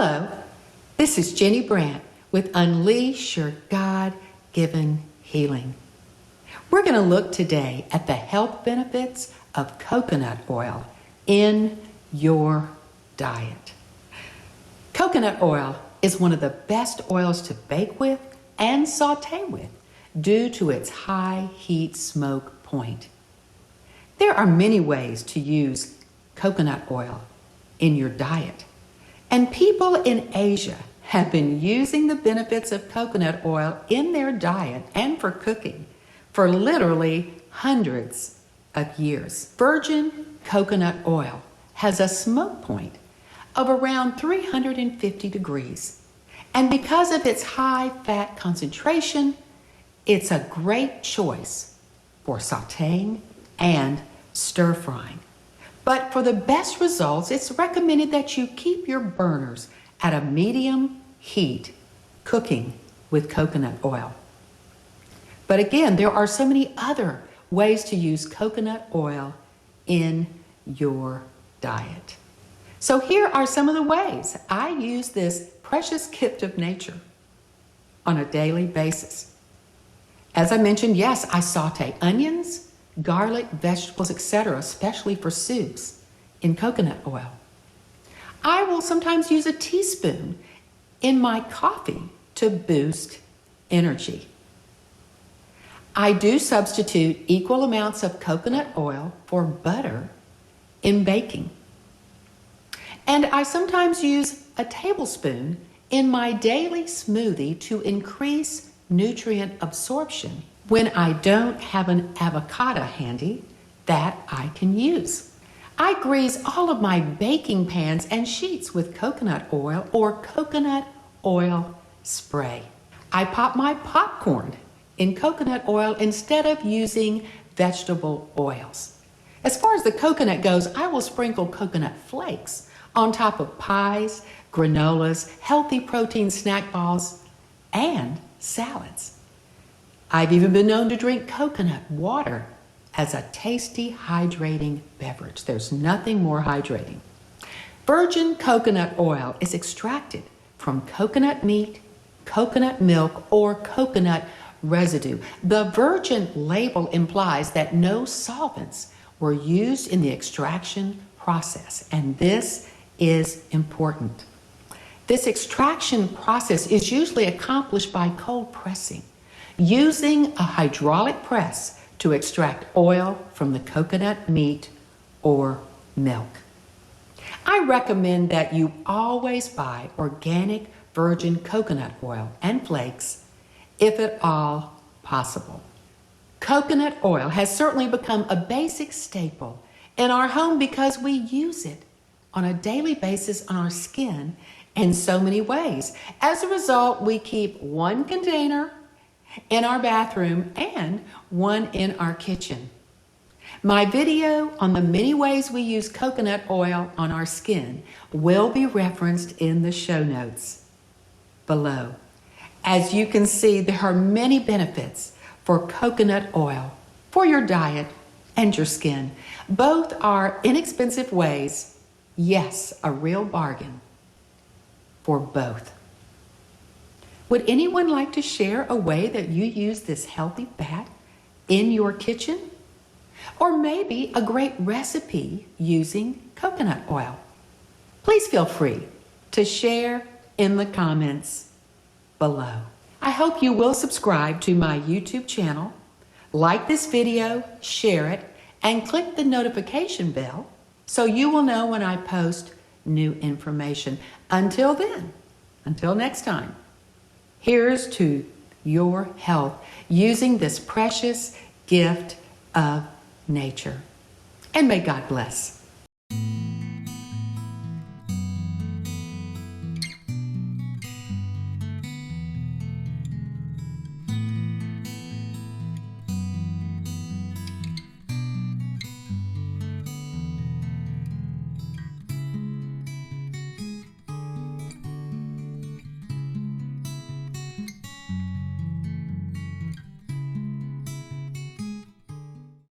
Hello, this is Ginny Brant with Unleash Your God-Given Healing. We're going to look today at the health benefits of coconut oil in your diet. Coconut oil is one of the best oils to bake with and saute with due to its high heat smoke point. There are many ways to use coconut oil in your diet, and people in Asia have been using the benefits of coconut oil in their diet and for cooking for literally hundreds of years. Virgin coconut oil has a smoke point of around 350 degrees, and because of its high fat concentration, it's a great choice for sautéing and stir frying. But for the best results, it's recommended that you keep your burners at a medium heat cooking with coconut oil. But again, there are so many other ways to use coconut oil in your diet. So here are some of the ways I use this precious gift of nature on a daily basis. As I mentioned, yes, I saute onions, garlic, vegetables, etc., especially for soups, in coconut oil. I will sometimes use a teaspoon in my coffee to boost energy. I do substitute equal amounts of coconut oil for butter in baking. And I sometimes use a tablespoon in my daily smoothie to increase nutrient absorption when I don't have an avocado handy that I can use. I grease all of my baking pans and sheets with coconut oil or coconut oil spray. I pop my popcorn in coconut oil instead of using vegetable oils. As far as the coconut goes, I will sprinkle coconut flakes on top of pies, granolas, healthy protein snack balls, and salads. I've even been known to drink coconut water as a tasty, hydrating beverage. There's nothing more hydrating. Virgin coconut oil is extracted from coconut meat, coconut milk, or coconut residue. The virgin label implies that no solvents were used in the extraction process, and this is important. This extraction process is usually accomplished by cold pressing, using a hydraulic press to extract oil from the coconut meat or milk. I recommend that you always buy organic virgin coconut oil and flakes, if at all possible. Coconut oil has certainly become a basic staple in our home because we use it on a daily basis on our skin in so many ways. As a result, we keep one container in our bathroom and one in our kitchen. My video on the many ways we use coconut oil on our skin will be referenced in the show notes below. As you can see, there are many benefits for coconut oil for your diet and your skin. Both are inexpensive ways, yes, a real bargain for both. Would anyone like to share a way that you use this healthy fat in your kitchen? Or maybe a great recipe using coconut oil? Please feel free to share in the comments below. I hope you will subscribe to my YouTube channel, like this video, share it, and click the notification bell so you will know when I post new information. Until then, until next time, here's to your health using this precious gift of nature. And may God bless.